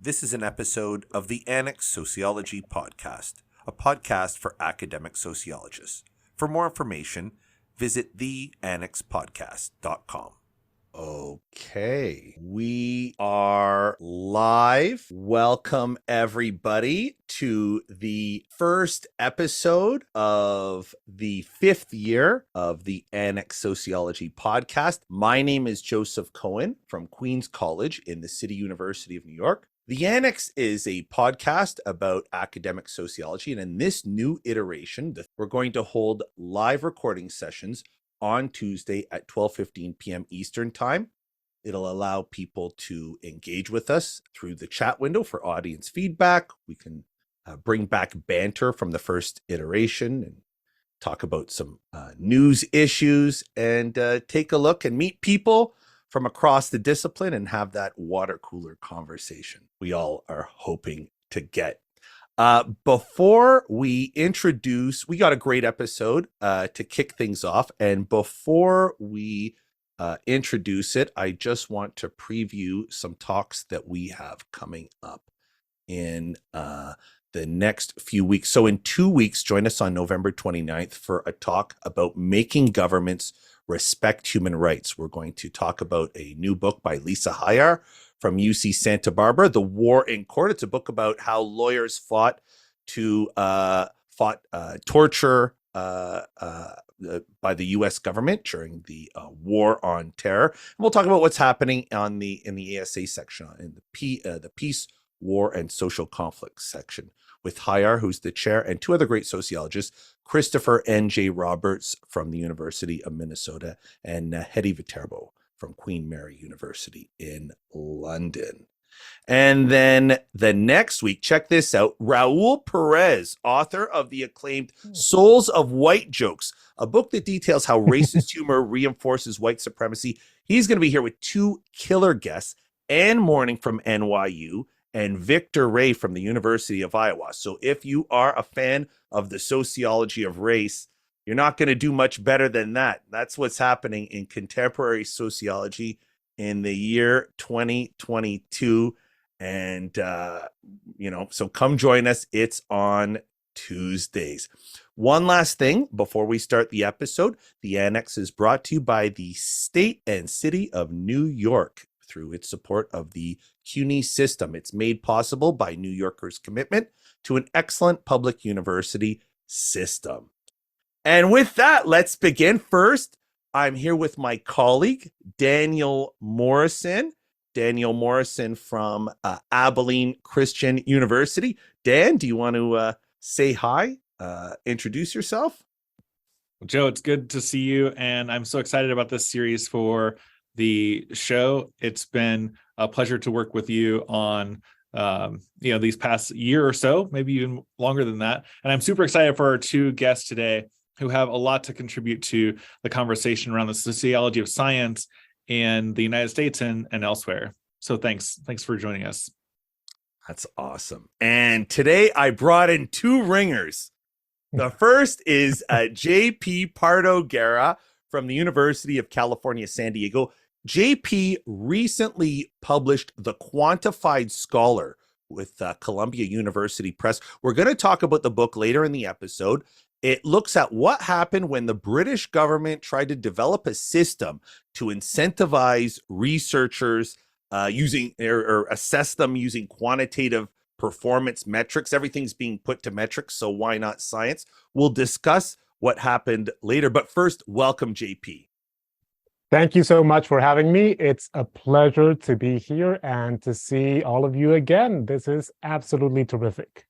This is an episode of the Annex Sociology Podcast, a podcast for academic sociologists. For more information, visit theannexpodcast.com. Okay, we are live. Welcome everybody to the first episode of the 5th year of the Annex Sociology Podcast. My name is Joseph Cohen from Queens College in the City University of New York. The Annex is a podcast about academic sociology, and in this new iteration, we're going to hold live recording sessions on Tuesday at 12:15 p.m. Eastern Time. It'll allow people to engage with us through the chat window for audience feedback. We can bring back banter from the first iteration and talk about some news issues and take a look and meet people from across the discipline and have that water cooler conversation we all are hoping to get. Before we introduce, we got a great episode to kick things off. And before we introduce it, I just want to preview some talks that we have coming up in the next few weeks. So in 2 weeks, join us on November 29th for a talk about making governments respect human rights. We're going to talk about a new book by Lisa Hayar from UC Santa Barbara, The War in Court. It's a book about how lawyers fought torture by the U.S. government during the war on terror. And we'll talk about what's happening in the ASA section, in the Peace, War, and Social Conflict section, with Hayar, who's the chair, and two other great sociologists, Christopher N.J. Roberts from the University of Minnesota and Hedy Viterbo from Queen Mary University in London. And then the next week, check this out, Raul Perez, author of the acclaimed Souls of White Jokes, a book that details how racist humor reinforces white supremacy. He's going to be here with two killer guests, Anne Morning from NYU and Victor Ray from the University of Iowa. So if you are a fan of the sociology of race, you're not going to do much better than that. That's what's happening in contemporary sociology in the year 2022. And, so come join us. It's on Tuesdays. One last thing before we start the episode, the Annex is brought to you by the State and City of New York through its support of the CUNY system. It's made possible by New Yorkers' commitment to an excellent public university system. And with that, let's begin. First, I'm here with my colleague, Daniel Morrison. Daniel Morrison from Abilene Christian University. Dan, do you want to say hi? Introduce yourself? Joe, it's good to see you. And I'm so excited about this series for the show. It's been a pleasure to work with you on these past year or so, maybe even longer than that. And I'm super excited for our two guests today who have a lot to contribute to the conversation around the sociology of science in the United States and elsewhere. So thanks for joining us. That's awesome. And today I brought in two ringers. The first is JP Pardo Guerra from the University of California, San Diego. JP recently published The Quantified Scholar with Columbia University Press. We're going to talk about the book later in the episode. It looks at what happened when the British government tried to develop a system to incentivize researchers using or assess them using quantitative performance metrics. Everything's being put to metrics, so why not science? We'll discuss what happened later. But first, welcome, JP. Thank you so much for having me. It's a pleasure to be here and to see all of you again. This is absolutely terrific.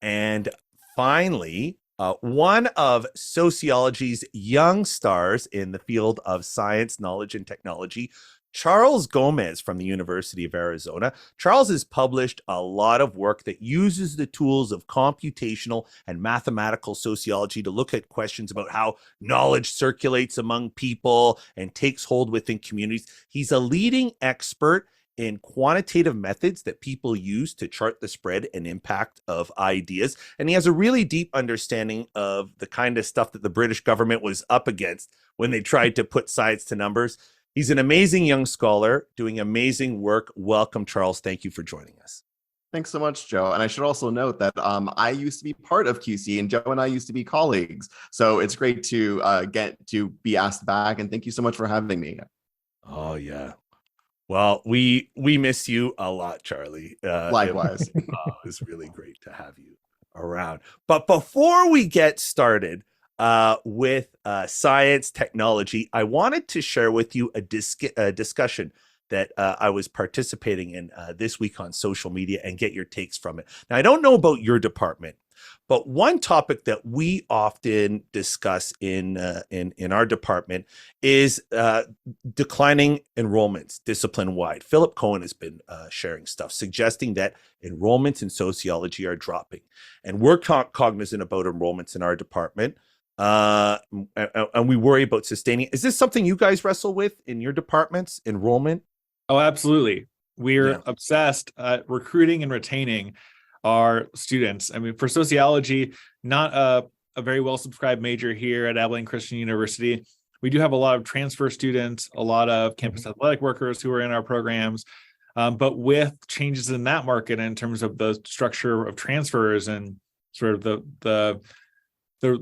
And finally, one of sociology's young stars in the field of science, knowledge, and technology, Charles Gomez from the University of Arizona. Charles has published a lot of work that uses the tools of computational and mathematical sociology to look at questions about how knowledge circulates among people and takes hold within communities. He's a leading expert in quantitative methods that people use to chart the spread and impact of ideas. And he has a really deep understanding of the kind of stuff that the British government was up against when they tried to put science to numbers. He's an amazing young scholar doing amazing work. Welcome, Charles. Thank you for joining us. Thanks so much, Joe. And I should also note that I used to be part of QC, and Joe and I used to be colleagues. So it's great to get to be asked back. And thank you so much for having me. Oh, yeah. Well, we miss you a lot, Charlie. Likewise. It's really great to have you around. But before we get started with science, technology, I wanted to share with you a discussion that I was participating in this week on social media and get your takes from it. Now, I don't know about your department, but one topic that we often discuss in our department is declining enrollments discipline-wide. Philip Cohen has been sharing stuff suggesting that enrollments in sociology are dropping. And we're cognizant about enrollments in our department. And we worry about sustaining. Is this something you guys wrestle with in your departments, enrollment? Oh, absolutely. We're obsessed at recruiting and retaining our students. I mean, for sociology, not a very well subscribed major here at Abilene Christian University. We do have a lot of transfer students, a lot of campus athletic workers who are in our programs. But with changes in that market in terms of the structure of transfers and sort of the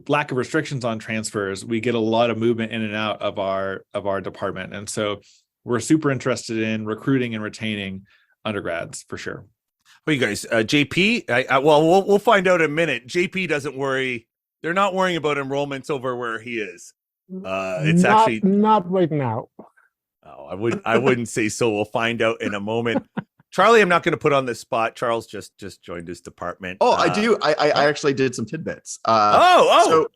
lack of restrictions on transfers, we get a lot of movement in and out of our department. And so we're super interested in recruiting and retaining undergrads for sure. Well, you guys, JP, well, we'll find out in a minute. JP doesn't worry. They're not worrying about enrollments over where he is. It's actually not right now. Oh, I wouldn't say so. We'll find out in a moment. Charlie, I'm not going to put on the spot. Charles just joined his department. Oh, I do. I actually did some tidbits. So,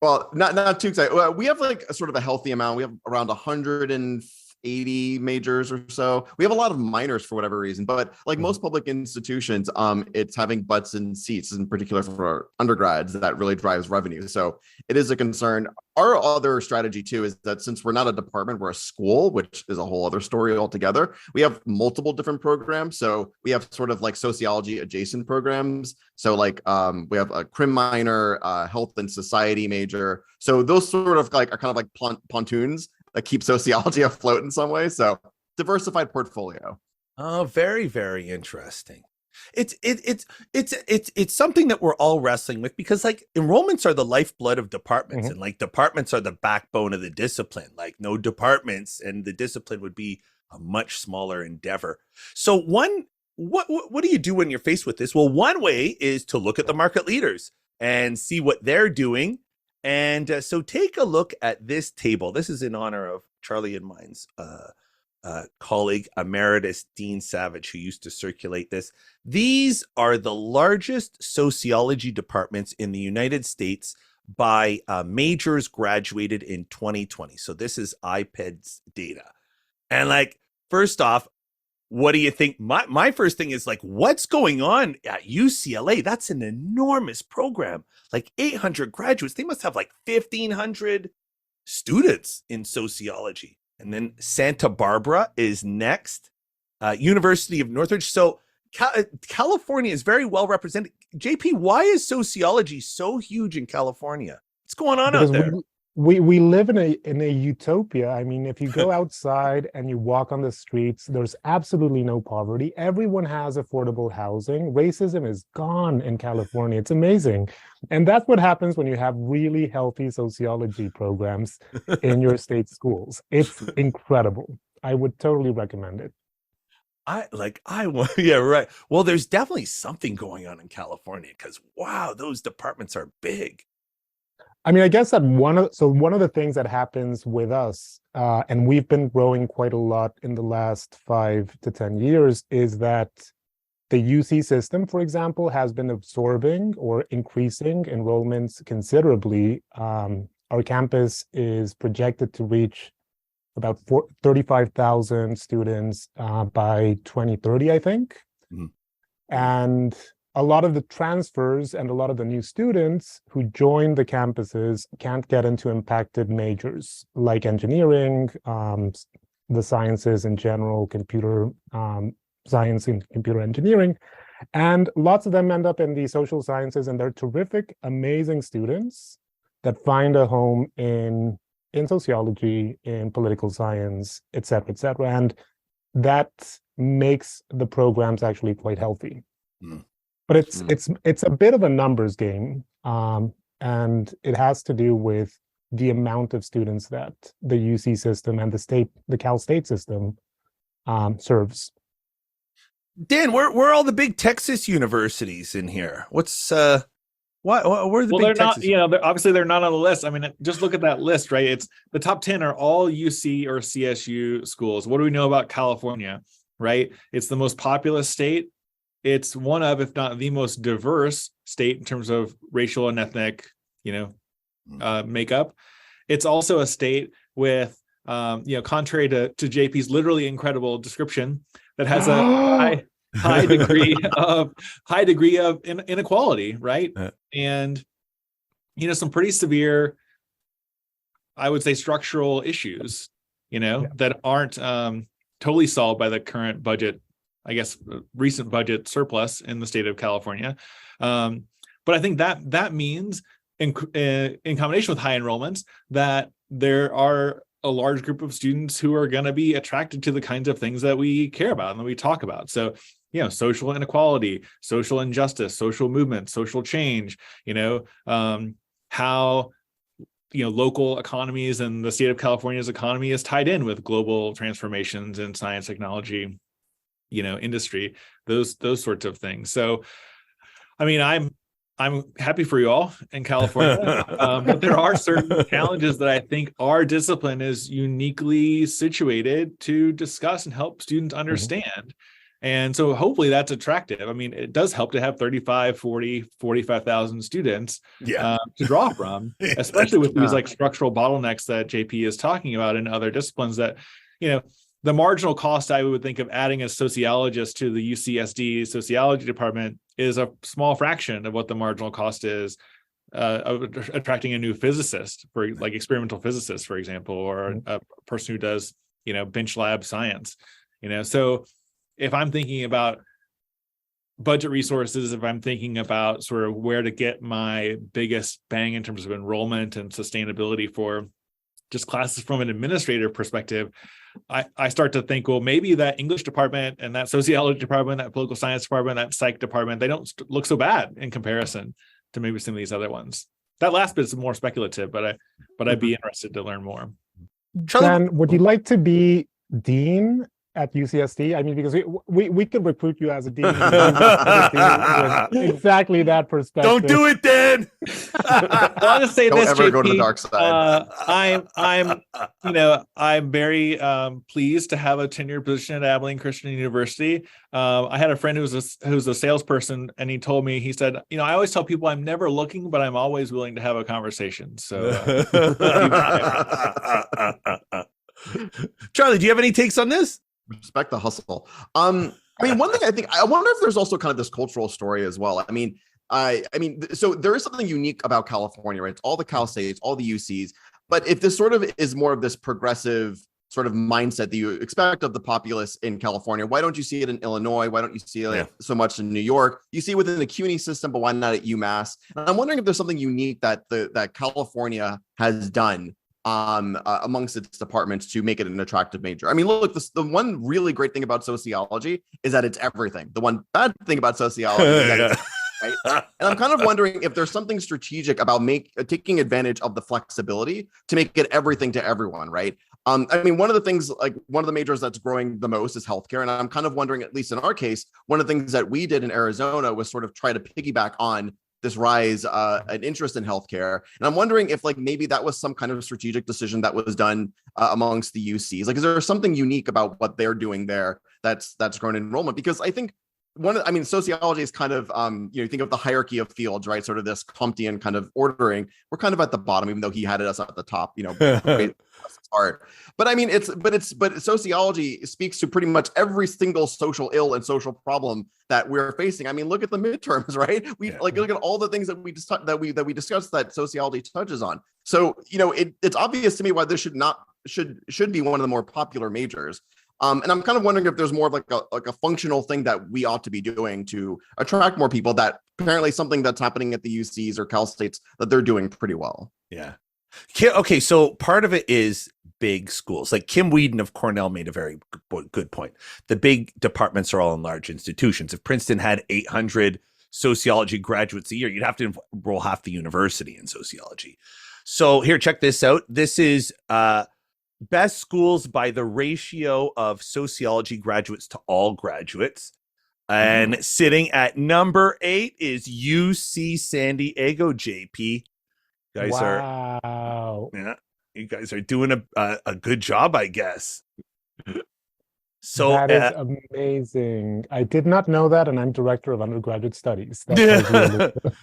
well, not too excited. Well, we have like a sort of a healthy amount. We have around 180 majors or so. We have a lot of minors for whatever reason, but like most public institutions, it's having butts in seats, in particular for undergrads, that really drives revenue. So it is a concern. Our other strategy too is that since we're not a department, we're a school, which is a whole other story altogether. We have multiple different programs. So we have sort of like sociology adjacent programs. So like we have a crim minor, health and society major. So those sort of like are kind of like pontoons that keep sociology afloat in some way. So diversified portfolio. Oh, very, very interesting. It's something that we're all wrestling with because like enrollments are the lifeblood of departments, and like departments are the backbone of the discipline. Like no departments and the discipline would be a much smaller endeavor. So what do you do when you're faced with this? Well, one way is to look at the market leaders and see what they're doing. And so take a look at this table. This is in honor of Charlie and mine's colleague, Emeritus Dean Savage, who used to circulate this. These are the largest sociology departments in the United States by majors graduated in 2020. So this is IPED's data. And like, first off, what do you think? My first thing is like, what's going on at UCLA? That's an enormous program, like 800 graduates. They must have like 1,500 students in sociology. And then Santa Barbara is next, University of Northridge. So California is very well represented. JP, why is sociology so huge in California? What's going on out there? We live in a utopia. I mean, if you go outside and you walk on the streets, there's absolutely no poverty. Everyone has affordable housing. Racism is gone in California. It's amazing. And that's what happens when you have really healthy sociology programs in your state schools. It's incredible. I would totally recommend it. Yeah, right. Well, there's definitely something going on in California because wow, those departments are big. I mean, I guess that one of the things that happens with us, and we've been growing quite a lot in the last 5 to 10 years, is that the UC system, for example, has been absorbing or increasing enrollments considerably. Our campus is projected to reach about 35,000 students by 2030, I think. Mm-hmm. And a lot of the transfers and a lot of the new students who join the campuses can't get into impacted majors like engineering, the sciences in general, computer science and computer engineering. And lots of them end up in the social sciences, and they're terrific, amazing students that find a home in in sociology, in political science, et cetera, and that makes the programs actually quite healthy. Mm. But it's a bit of a numbers game, and it has to do with the amount of students that the UC system and the Cal State system serves. Dan, where are all the big Texas universities in here? What's where are the Well, big they're Texas? not, obviously they're not on the list. I mean, just look at that list, right? It's the top 10 are all UC or CSU schools. What do we know about California, right? It's the most populous state. It's one of, if not the most diverse state in terms of racial and ethnic, makeup. It's also a state with, contrary to JP's literally incredible description, that has a high degree of inequality, right? And some pretty severe, I would say, structural issues, that aren't totally solved by the current budget, I guess, recent budget surplus in the state of California. But I think that means, in combination with high enrollments, that there are a large group of students who are going to be attracted to the kinds of things that we care about and that we talk about. So, social inequality, social injustice, social movement, social change, how, local economies and the state of California's economy is tied in with global transformations in science, technology, industry, those sorts of things. So, I mean, I'm happy for you all in California, but there are certain challenges that I think our discipline is uniquely situated to discuss and help students understand. And so hopefully that's attractive. I mean, it does help to have 35, 40, 45,000 students to draw from, especially with these like structural bottlenecks that JP is talking about in other disciplines that, the marginal cost I would think of adding a sociologist to the UCSD sociology department is a small fraction of what the marginal cost is of attracting a new physicist, for like experimental physicist, for example, or a person who does, bench lab science, So if I'm thinking about budget resources, if I'm thinking about sort of where to get my biggest bang in terms of enrollment and sustainability for just classes from an administrative perspective, I start to think, well, maybe that English department and that sociology department, that political science department, that psych department, they don't look so bad in comparison to maybe some of these other ones. That last bit is more speculative, but I'd be interested to learn more. Dan, would you like to be dean at UCSD? I mean, because we could recruit you as a dean. With exactly that perspective. Don't do it, Dan. I'll just say Don't this, ever JP, go to the dark side. I'm very pleased to have a tenured position at Abilene Christian University. I had a friend who's a salesperson, and he told me, he said, I always tell people I'm never looking, but I'm always willing to have a conversation. So, Charlie, do you have any takes on this? Respect the hustle. I mean, one thing I wonder if there's also kind of this cultural story as well. I mean, so there is something unique about California, right? It's all the Cal States, all the UCs, but if this sort of is more of this progressive sort of mindset that you expect of the populace in California, why don't you see it in Illinois? Why don't you see it so much in New York? You see it within the CUNY system, but why not at UMass? And I'm wondering if there's something unique that that California has done amongst its departments to make it an attractive major. I mean, look, the one really great thing about sociology is that it's everything. The one bad thing about sociology is that it's right? And I'm kind of wondering if there's something strategic about taking advantage of the flexibility to make it everything to everyone, right? I mean, one of the things, like one of the majors that's growing the most is healthcare. And I'm kind of wondering, at least in our case, one of the things that we did in Arizona was sort of try to piggyback on this rise an interest in healthcare. And I'm wondering if like maybe that was some kind of strategic decision that was done amongst the UCs. Like, is there something unique about what they're doing there that's grown enrollment? Because I think sociology is kind of, you think of the hierarchy of fields, right? Sort of this Comtean kind of ordering. We're kind of at the bottom, even though he had us at the top, part. But I mean, but sociology speaks to pretty much every single social ill and social problem that we're facing. I mean, look at the midterms, right? Look at all the things that we discussed that sociology touches on. So, it's obvious to me why this should be one of the more popular majors. And I'm kind of wondering if there's more of like a functional thing that we ought to be doing to attract more people, that apparently something that's happening at the UCs or Cal States that they're doing pretty well. Yeah. Okay, so part of it is big schools. Like Kim Whedon of Cornell made a very good point. The big departments are all in large institutions. If Princeton had 800 sociology graduates a year, you'd have to enroll half the university in sociology. So here, check this out. This is best schools by the ratio of sociology graduates to all graduates. And sitting at number 8 is UC San Diego, JP. Guys Wow. yeah, you guys are doing a good job, I guess. So That is amazing. I did not know that, and I'm director of undergraduate studies. That tells you a little.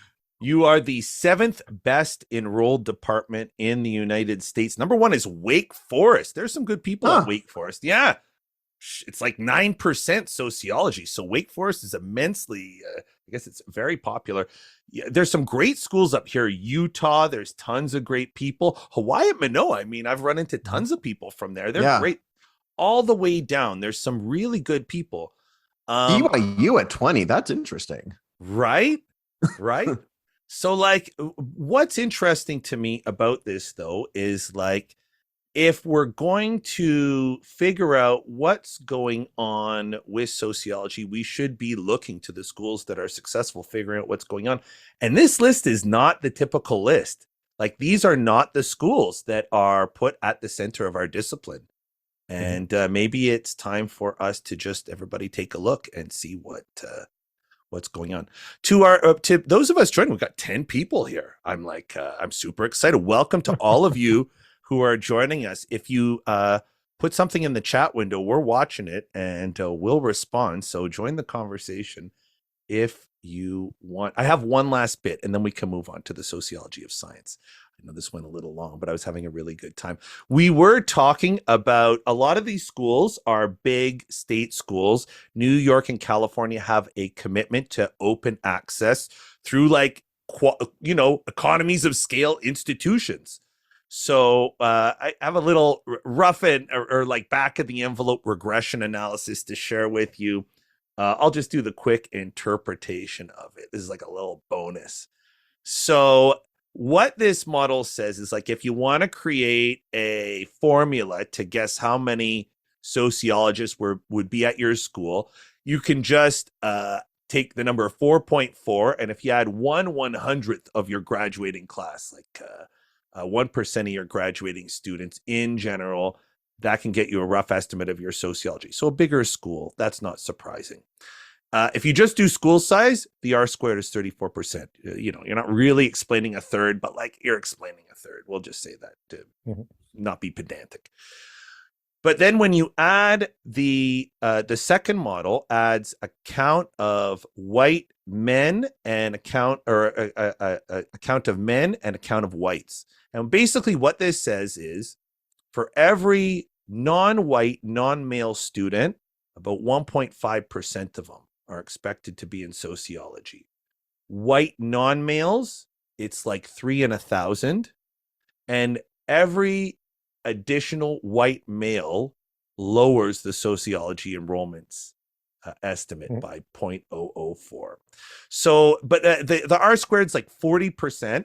you are the 7th best enrolled department in the United States. Number 1 is Wake Forest. There's some good people at Wake Forest. Yeah. It's like 9% sociology. So Wake Forest is immensely, I guess it's very popular. Yeah, there's some great schools up here. Utah, there's tons of great people. Hawaii at Manoa, I mean, I've run into tons of people from there. They're great. All the way down, there's some really good people. BYU at 20, that's interesting. Right? Right? So like, what's interesting to me about this, though, is like, if we're going to figure out what's going on with sociology, we should be looking to the schools that are successful figuring out what's going on. And this list is not the typical list. Like, these are not the schools that are put at the center of our discipline. And maybe it's time for us to just everybody take a look and see what's going on. To those of us joining, we've got 10 people here. I'm super excited. Welcome to all of you who are joining us. If you put something in the chat window, we're watching it and we'll respond. So join the conversation if you want. I have one last bit and then we can move on to the sociology of science. I know this went a little long, but I was having a really good time. We were talking about a lot of these schools are big state schools. New York and California have a commitment to open access through economies of scale institutions. So I have a little rough or like back of the envelope regression analysis to share with you. I'll just do the quick interpretation of it. This is like a little bonus. So what this model says is like, if you want to create a formula to guess how many sociologists would be at your school, you can just take the number 4.4. And if you add 1/100th of your graduating class, like 1% of your graduating students in general, that can get you a rough estimate of your sociology. So a bigger school, that's not surprising. If you just do school size, the R squared is 34%. You're not really explaining a third, but like you're explaining a third. We'll just say that to not be pedantic. But then when you add the second model adds a count of white men and a count of men and a count of whites. And basically what this says is for every non-white, non-male student, about 1.5% of them are expected to be in sociology. White non-males, it's like 3 in 1,000. And every additional white male lowers the sociology enrollments estimate by 0.004. So, but the R squared is like 40%,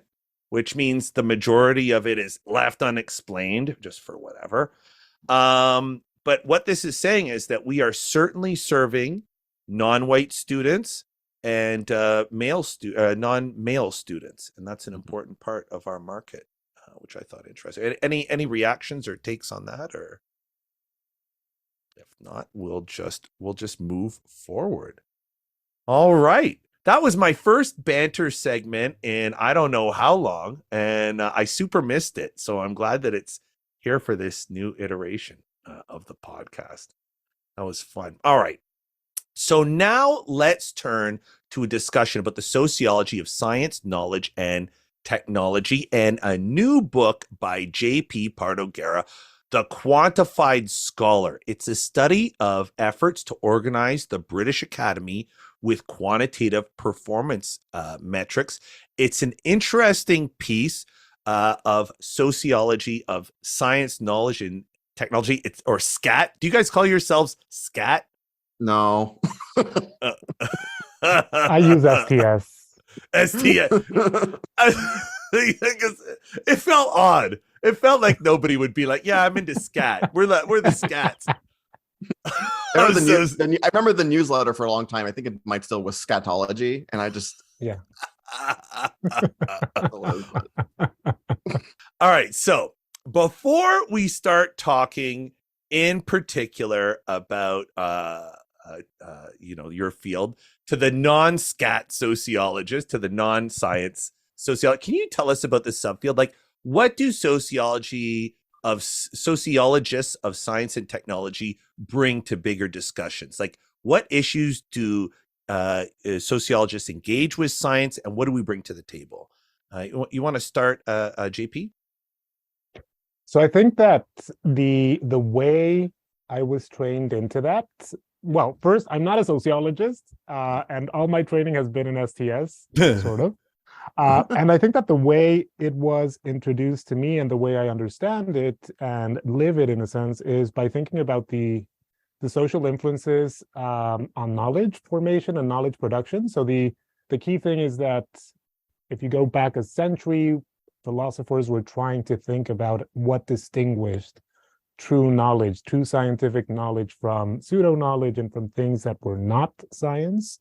which means the majority of it is left unexplained just for whatever. But what this is saying is that we are certainly serving non-white students and non-male students, and that's an important part of our market, which I thought interesting. Any reactions or takes on that, or if not, we'll just move forward. All right. That was my first banter segment in I don't know how long, and I super missed it. So I'm glad that it's here for this new iteration of the podcast. That was fun. All right. So now let's turn to a discussion about the sociology of science, knowledge, and technology, and a new book by J.P. Pardo-Guerra, The Quantified Scholar. It's a study of efforts to organize the British Academy with quantitative performance metrics. It's an interesting piece of sociology of science, knowledge, and technology. Or SCAT. Do you guys call yourselves SCAT? No. I use STS. STS. Because it felt odd. It felt like nobody would be like, "Yeah, I'm into scat. We're the scats." I remember the newsletter for a long time. I think it might still was scatology, and I just Yeah. All right. So before we start talking in particular about your field, to the non-scat sociologist, to the non-science sociologist, can you tell us about this subfield? Like, what do sociologists of science and technology bring to bigger discussions? Like, what issues do sociologists engage with science, and what do we bring to the table? You want to start, JP? So I think that the way I was trained into that, well, first, I'm not a sociologist, and all my training has been in STS, sort of. And I think that the way it was introduced to me and the way I understand it and live it in a sense is by thinking about the social influences on knowledge formation and knowledge production. So the key thing is that if you go back a century, philosophers were trying to think about what distinguished true knowledge, true scientific knowledge from pseudo knowledge and from things that were not science.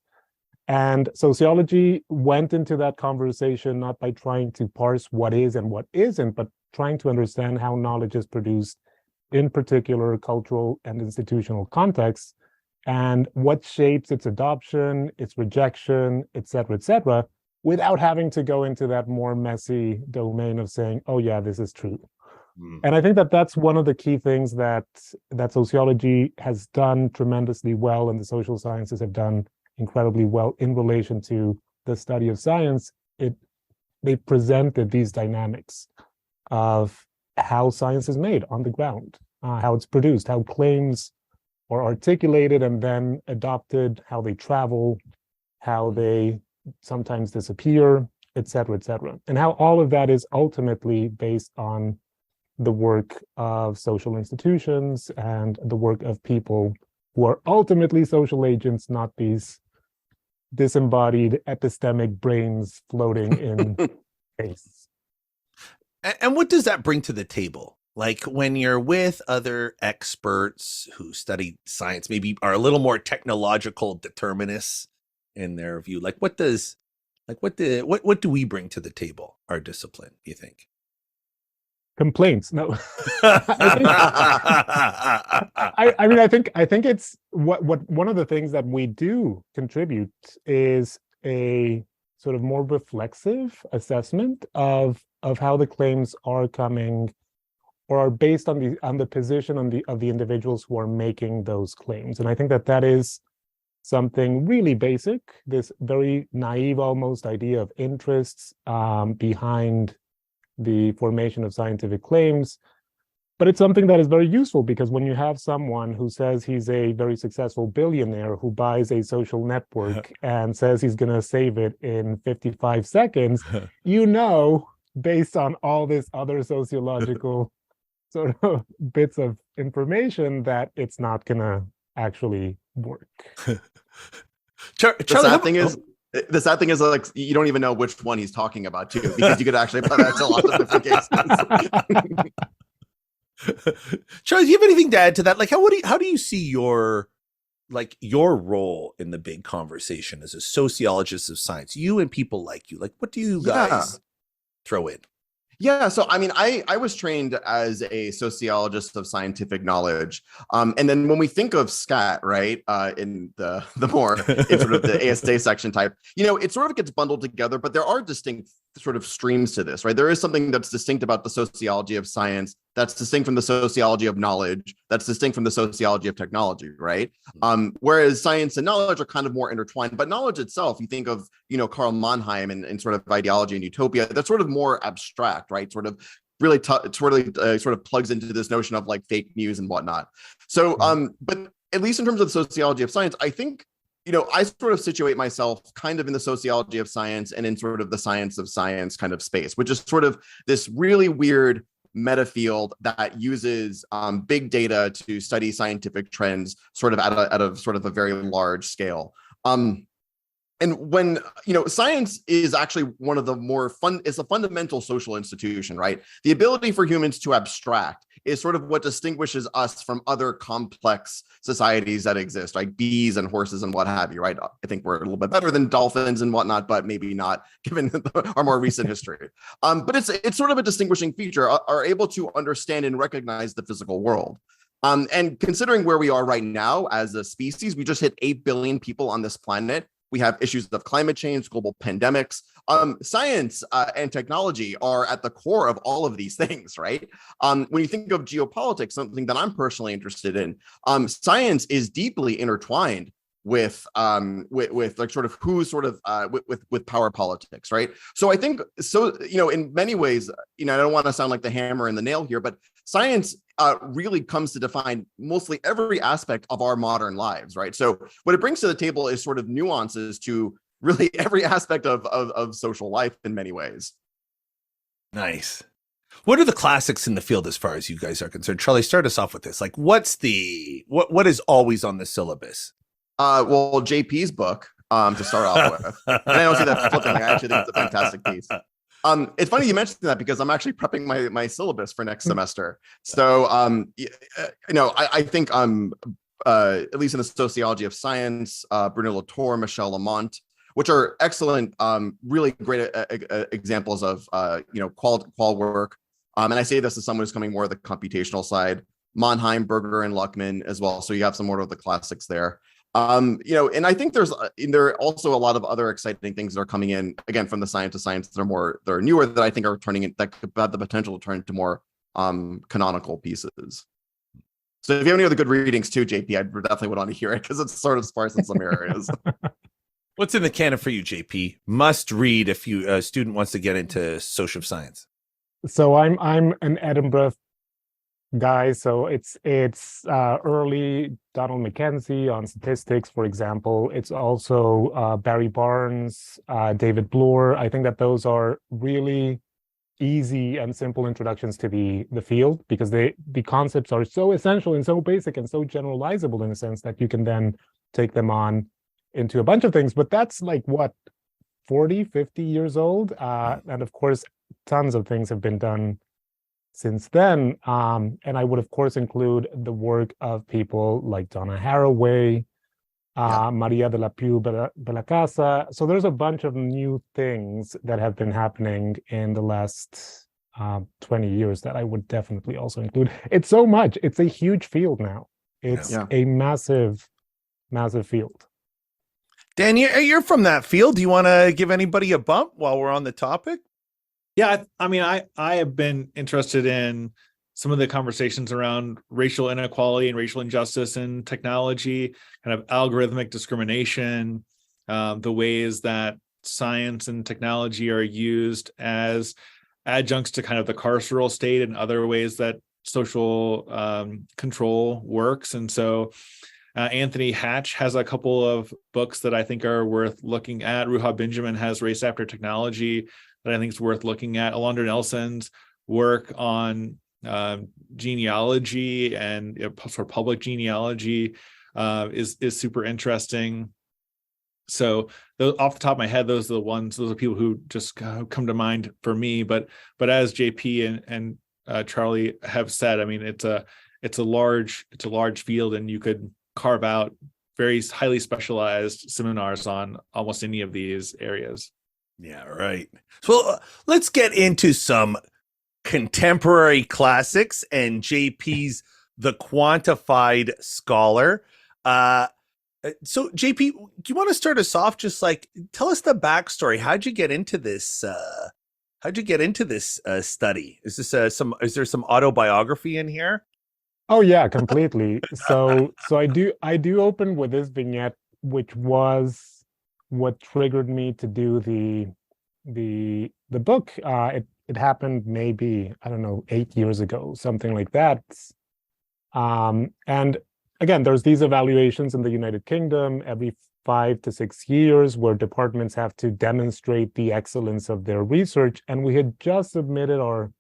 And sociology went into that conversation not by trying to parse what is and what isn't, but trying to understand how knowledge is produced in particular cultural and institutional contexts, and what shapes its adoption, its rejection, et cetera, without having to go into that more messy domain of saying, oh yeah, this is true. And I think that that's one of the key things that sociology has done tremendously well, and the social sciences have done incredibly well in relation to the study of science. They presented these dynamics of how science is made on the ground, how it's produced, how claims are articulated and then adopted, how they travel, how they sometimes disappear, et cetera, and how all of that is ultimately based on the work of social institutions and the work of people who are ultimately social agents, not these disembodied epistemic brains floating in space. And what does that bring to the table? Like, when you're with other experts who study science, maybe are a little more technological determinists in their view, like what do we bring to the table, our discipline, you think? Complaints. No. I think it's what one of the things that we do contribute is a sort of more reflexive assessment of how the claims are coming or are based on the position of the individuals who are making those claims. And I think that is something really basic, this very naive almost idea of interests behind the formation of scientific claims. But it's something that is very useful, because when you have someone who says he's a very successful billionaire who buys a social network and says he's going to save it in 55 seconds, you know, based on all this other sociological sort of bits of information, that it's not going to actually work. The sad thing is, like, you don't even know which one he's talking about too, because you could actually apply that to lots of different cases. Charles, do you have anything to add to that? Like, how do you see your role in the big conversation as a sociologist of science? You and people like you, like, what do you guys throw in? Yeah, so I mean, I was trained as a sociologist of scientific knowledge, and then when we think of scat, right, in the more in sort of the ASA section type, it sort of gets bundled together, but there are distinct sort of streams to this, right? There is something that's distinct about the sociology of science, that's distinct from the sociology of knowledge, that's distinct from the sociology of technology, right? Whereas science and knowledge are kind of more intertwined, but knowledge itself, you think of, Karl Mannheim and sort of ideology and utopia, that's sort of more abstract, right? Sort of really sort of plugs into this notion of like fake news and whatnot. So, but at least in terms of the sociology of science, I think, I sort of situate myself kind of in the sociology of science and in sort of the science of science kind of space, which is sort of this really weird meta field that uses big data to study scientific trends sort of at a sort of a very large scale. And when, science is actually one of the more fun, it's a fundamental social institution, right? The ability for humans to abstract is sort of what distinguishes us from other complex societies that exist, like bees and horses and what have you, right? I think we're a little bit better than dolphins and whatnot, but maybe not given our more recent history. But it's sort of a distinguishing feature, are able to understand and recognize the physical world. And considering where we are right now as a species, we just hit 8 billion people on this planet. We have issues of climate change, global pandemics. Science and technology are at the core of all of these things, right? When you think of geopolitics, something that I'm personally interested in, science is deeply intertwined with like sort of who's sort of with power politics, right? So I think in many ways, I don't want to sound like the hammer and the nail here, but science really comes to define mostly every aspect of our modern lives, right? So what it brings to the table is sort of nuances to really every aspect of social life in many ways. Nice. What are the classics in the field as far as you guys are concerned? Charlie, start us off with this. Like, what is always on the syllabus? Well, JP's book to start off with. And I don't see that flipping. I actually think it's a fantastic piece. It's funny you mentioned that because I'm actually prepping my syllabus for next semester. So, I think at least in the sociology of science, Bruno Latour, Michel Lamont, which are excellent, really great examples of qual work. And I say this as someone who's coming more of the computational side. Mannheim, Berger, and Luckman as well. So you have some more of the classics there. And I think there are also a lot of other exciting things that are coming in again from the science to science that are newer that I think are that could have the potential to turn into more canonical pieces. So if you have any other good readings too, JP, I definitely would want to hear it because it's sort of sparse in some areas. What's in the canon for you, JP? Must read if a student wants to get into social science. So I'm an Edinburgh guy, so it's early Donald Mackenzie on statistics, for example. It's also Barry Barnes, David Bloor. I think that those are really easy and simple introductions to the field because the concepts are so essential and so basic and so generalizable in a sense that you can then take them on into a bunch of things. But that's like what, 40, 50 years old, and of course tons of things have been done since then. And I would, of course, include the work of people like Donna Haraway, Maria de la Piu Belacasa. So there's a bunch of new things that have been happening in the last 20 years that I would definitely also include. It's so much. It's a huge field now. It's a massive, massive field. Dan, you're from that field. Do you want to give anybody a bump while we're on the topic? Yeah, I mean, I have been interested in some of the conversations around racial inequality and racial injustice in technology, kind of algorithmic discrimination, the ways that science and technology are used as adjuncts to kind of the carceral state and other ways that social control works. And so Anthony Hatch has a couple of books that I think are worth looking at. Ruha Benjamin has Race After Technology that I think is worth looking at. Alondra Nelson's work on genealogy and for public genealogy is super interesting. So off the top of my head, those are people who just come to mind for me. But as JP and Charlie have said, I mean, it's a large field, and you could carve out very highly specialized seminars on almost any of these areas. Yeah, right. So let's get into some contemporary classics and JP's The Quantified Scholar. So JP, do you want to start us off? Just like tell us the backstory. How'd you get into this? Study? Is there some autobiography in here? Oh yeah, completely. So I do open with this vignette, which was what triggered me to do the book. It happened maybe, I don't know, 8 years ago, something like that. And again, there's these evaluations in the United Kingdom every 5 to 6 years where departments have to demonstrate the excellence of their research. And we had just submitted our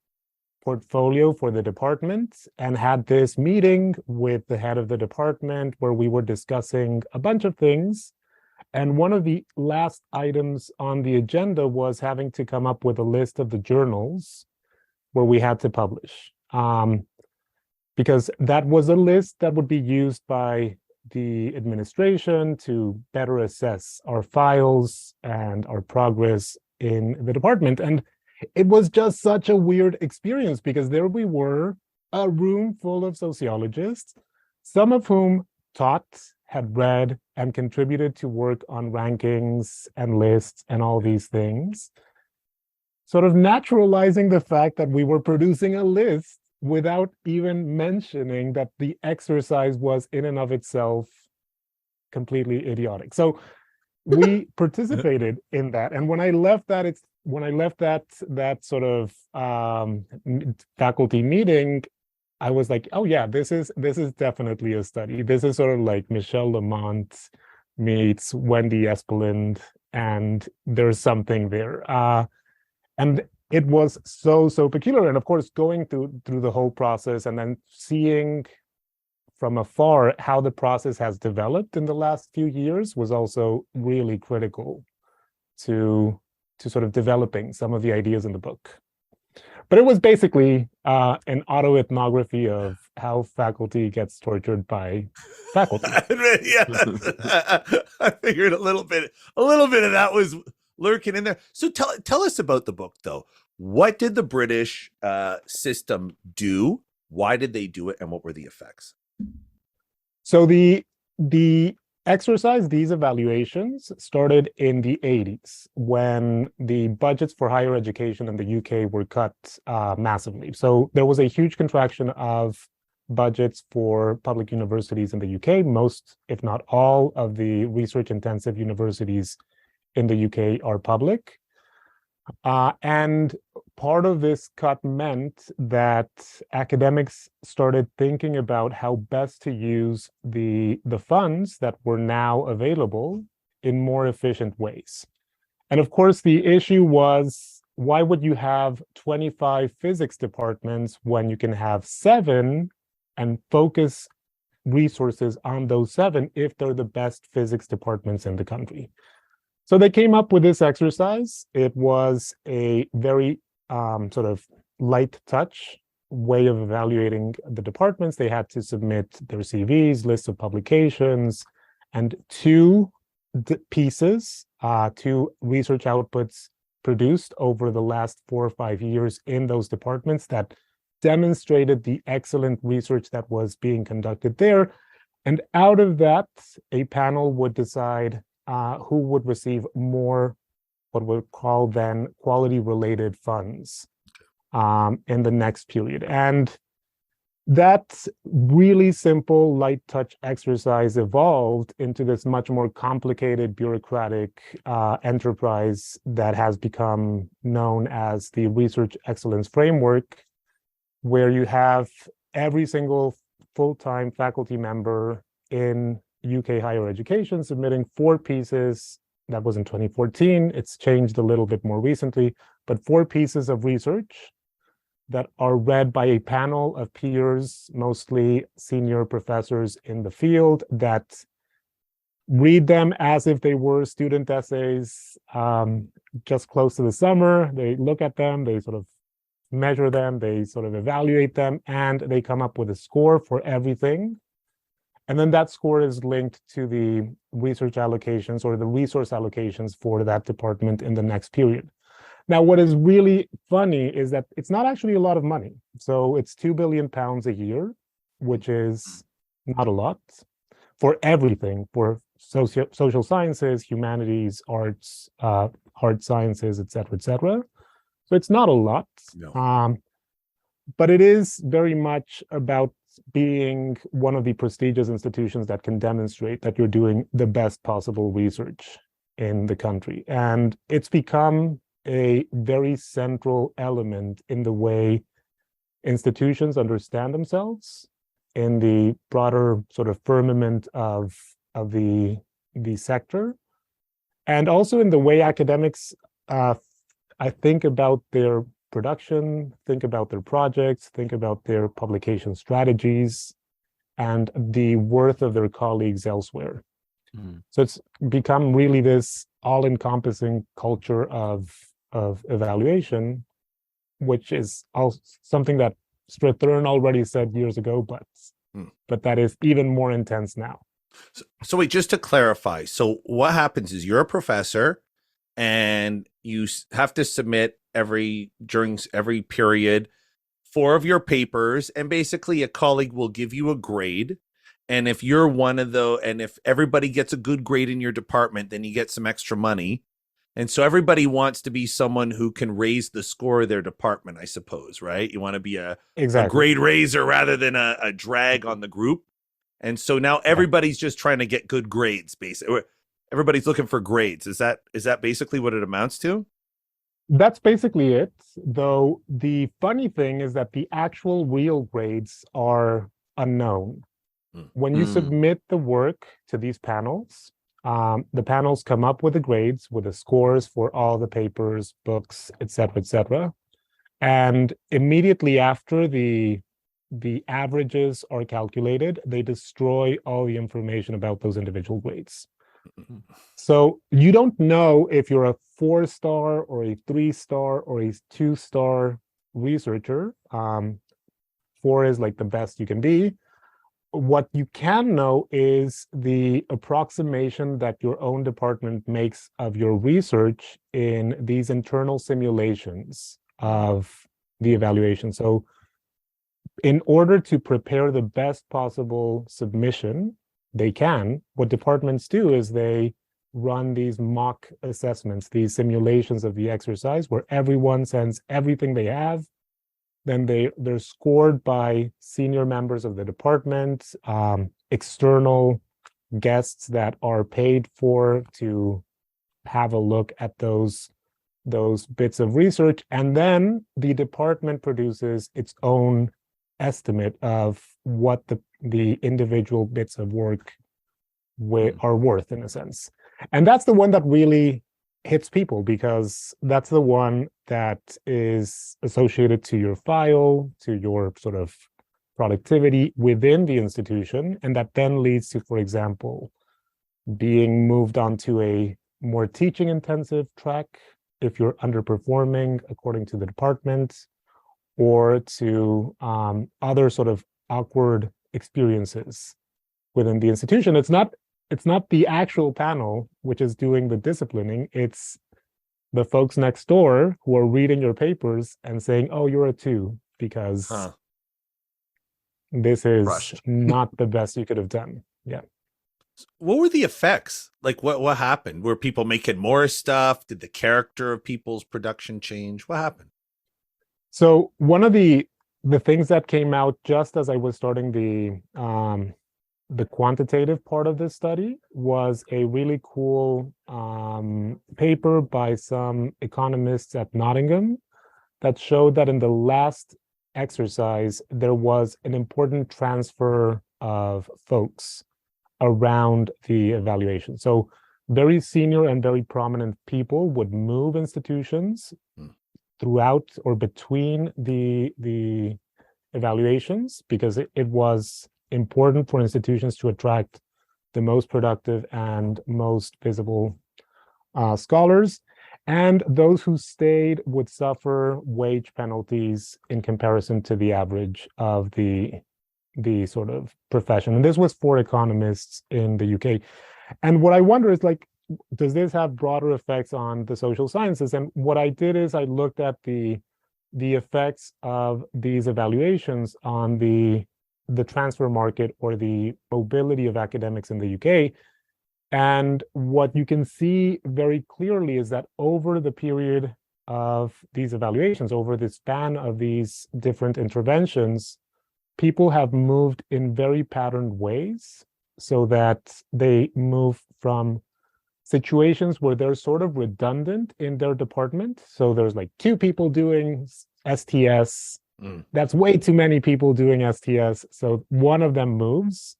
portfolio for the department and had this meeting with the head of the department where we were discussing a bunch of things. And one of the last items on the agenda was having to come up with a list of the journals where we had to publish. Because that was a list that would be used by the administration to better assess our files and our progress in the department. And it was just such a weird experience because there we were, a room full of sociologists, some of whom taught, had read, and contributed to work on rankings and lists and all these things, sort of naturalizing the fact that we were producing a list without even mentioning that the exercise was in and of itself completely idiotic. So we participated in that. And when I left that, that sort of faculty meeting, I was like, oh yeah, this is definitely a study. This is sort of like Michelle Lamont meets Wendy Espeland, and there's something there. And it was so peculiar. And of course, going through the whole process and then seeing from afar how the process has developed in the last few years was also really critical to sort of developing some of the ideas in the book. But it was basically an autoethnography of how faculty gets tortured by faculty. Yeah, I figured a little bit of that was lurking in there. So tell us about the book, though. What did the British system do? Why did they do it, and what were the effects? So the exercise, these evaluations, started in the 80s when the budgets for higher education in the UK were cut massively. So there was a huge contraction of budgets for public universities in the UK. Most, if not all, of the research-intensive universities in the UK are public. And part of this cut meant that academics started thinking about how best to use the funds that were now available in more efficient ways. And of course, the issue was, why would you have 25 physics departments when you can have 7 and focus resources on those 7 if they're the best physics departments in the country? So they came up with this exercise. It was a very sort of light touch way of evaluating the departments. They had to submit their CVs, lists of publications, and 2 pieces, 2 research outputs produced over the last 4 or 5 years in those departments that demonstrated the excellent research that was being conducted there. And out of that, a panel would decide who would receive more, what we'll call then quality-related funds in the next period. And that really simple light touch exercise evolved into this much more complicated bureaucratic enterprise that has become known as the Research Excellence Framework, where you have every single full-time faculty member in UK higher education submitting 4 pieces. That was in 2014. It's changed a little bit more recently, but 4 pieces of research that are read by a panel of peers, mostly senior professors in the field, that read them as if they were student essays just close to the summer. They look at them, they sort of measure them, they sort of evaluate them, and they come up with a score for everything. And then that score is linked to the research allocations or the resource allocations for that department in the next period. Now, what is really funny is that it's not actually a lot of money. So it's £2 billion a year, which is not a lot for everything, for social sciences, humanities, arts, hard sciences, et cetera, et cetera. So it's not a lot, No. but it is very much about being one of the prestigious institutions that can demonstrate that you're doing the best possible research in the country. And it's become a very central element in the way institutions understand themselves in the broader sort of firmament of the sector, and also in the way academics I think about their production, think about their projects, think about their publication strategies, and the worth of their colleagues elsewhere. So it's become really this all-encompassing culture of evaluation, which is also something that Strathern already said years ago, but that is even more intense now. So wait, just to clarify. So what happens is you're a professor and you have to submit during every period 4 of your papers, and basically a colleague will give you a grade. And if you're one of those, and if everybody gets a good grade in your department, then you get some extra money. And so everybody wants to be someone who can raise the score of their department, I suppose, right? You want to be a grade raiser rather than a drag on the group. And so now everybody's just trying to get good grades, basically. Everybody's looking for grades. Is that basically what it amounts to? That's basically it. Though the funny thing is that the actual real grades are unknown. When you submit the work to these panels, the panels come up with the grades, with the scores for all the papers, books, etc., etc. And immediately after the averages are calculated, they destroy all the information about those individual grades. So you don't know if you're a 4-star or a 3-star or a 2-star researcher. 4 is like the best you can be. What you can know is the approximation that your own department makes of your research in these internal simulations of the evaluation. So in order to prepare the best possible submission, what departments do is they run these mock assessments, these simulations of the exercise where everyone sends everything they have. Then they're scored by senior members of the department, external guests that are paid for to have a look at those bits of research. And then the department produces its own estimate of what the individual bits of work are worth, in a sense. And that's the one that really hits people, because that's the one that is associated to your file, to your sort of productivity within the institution, and that then leads to, for example, being moved onto a more teaching intensive track if you're underperforming according to the department, or to other sort of awkward experiences within the institution. It's not the actual panel which is doing the disciplining. It's the folks next door who are reading your papers and saying, "Oh, you're a 2 because this is not the best you could have done." Yeah. What were the effects? Like what happened? Were people making more stuff? Did the character of people's production change? What happened? So one of the things that came out just as I was starting the quantitative part of this study was a really cool paper by some economists at Nottingham that showed that in the last exercise, there was an important transfer of folks around the evaluation. So very senior and very prominent people would move institutions throughout or between the evaluations, because it was important for institutions to attract the most productive and most visible scholars. And those who stayed would suffer wage penalties in comparison to the average of the sort of profession. And this was for economists in the UK. And what I wonder is, like, does this have broader effects on the social sciences? And what I did is I looked at the effects of these evaluations on the transfer market or the mobility of academics in the UK. And what you can see very clearly is that over the period of these evaluations, over the span of these different interventions, people have moved in very patterned ways, so that they move from situations where they're sort of redundant in their department. So there's like 2 people doing STS. That's way too many people doing STS. So one of them moves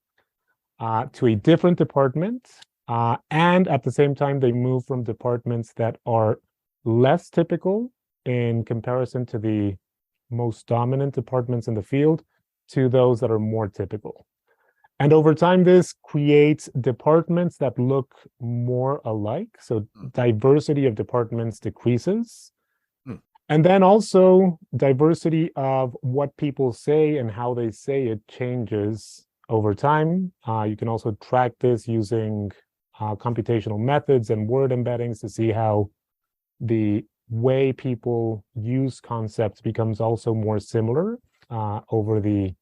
to a different department. And at the same time, they move from departments that are less typical in comparison to the most dominant departments in the field to those that are more typical. And over time, this creates departments that look more alike. So diversity of departments decreases. And then also diversity of what people say and how they say it changes over time. You can also track this using computational methods and word embeddings to see how the way people use concepts becomes also more similar over the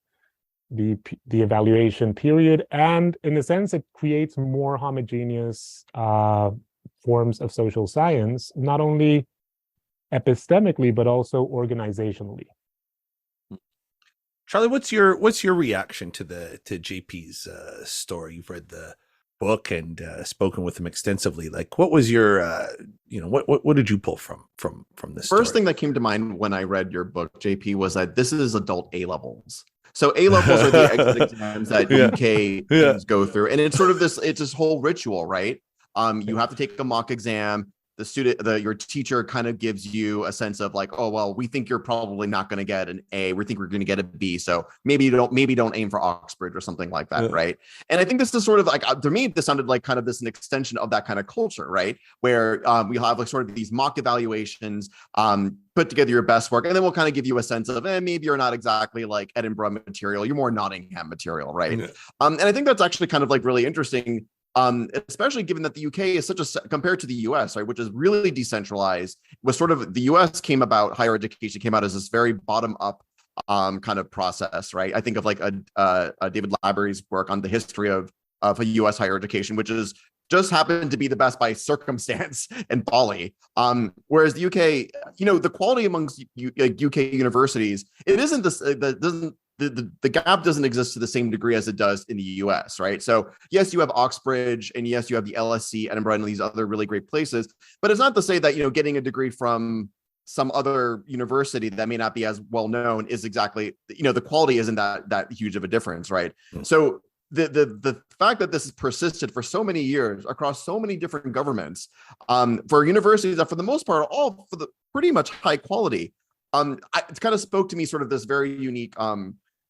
evaluation period. And in a sense, it creates more homogeneous forms of social science, not only epistemically, but also organizationally. Charlie, what's your reaction to JP's story? You've read the book and spoken with him extensively. Like, what was your what did you pull from this story? First thing that came to mind when I read your book, JP, was that this is adult A levels. So A levels are the exit exams that UK students go through, and it's sort of this whole ritual, right? You have to take a mock exam. Your teacher kind of gives you a sense of like, oh, well, we think you're probably not going to get an A. We think we're going to get a B. So maybe don't aim for Oxbridge or something like that. Right. And I think this is sort of like, to me, this sounded like kind of an extension of that kind of culture, right? Where we have like sort of these mock evaluations, put together your best work, and then we'll kind of give you a sense of, maybe you're not exactly like Edinburgh material. You're more Nottingham material. Right. And I think that's actually kind of like really interesting. Especially given that the UK is compared to the US, right, which is really decentralized, was sort of the US higher education came out as this very bottom up kind of process, right? I think of like David Labarie's work on the history of a US higher education, which is just happened to be the best by circumstance and folly. Whereas the UK, the quality amongst UK universities, it isn't this, the gap doesn't exist to the same degree as it does in the US, right? So yes, you have Oxbridge, and yes, you have the LSE, Edinburgh, and these other really great places, but it's not to say that, getting a degree from some other university that may not be as well known is exactly, the quality isn't that huge of a difference, right? So the fact that this has persisted for so many years across so many different governments, for universities that for the most part are all for the pretty much high quality, it kind of spoke to me sort of this very unique,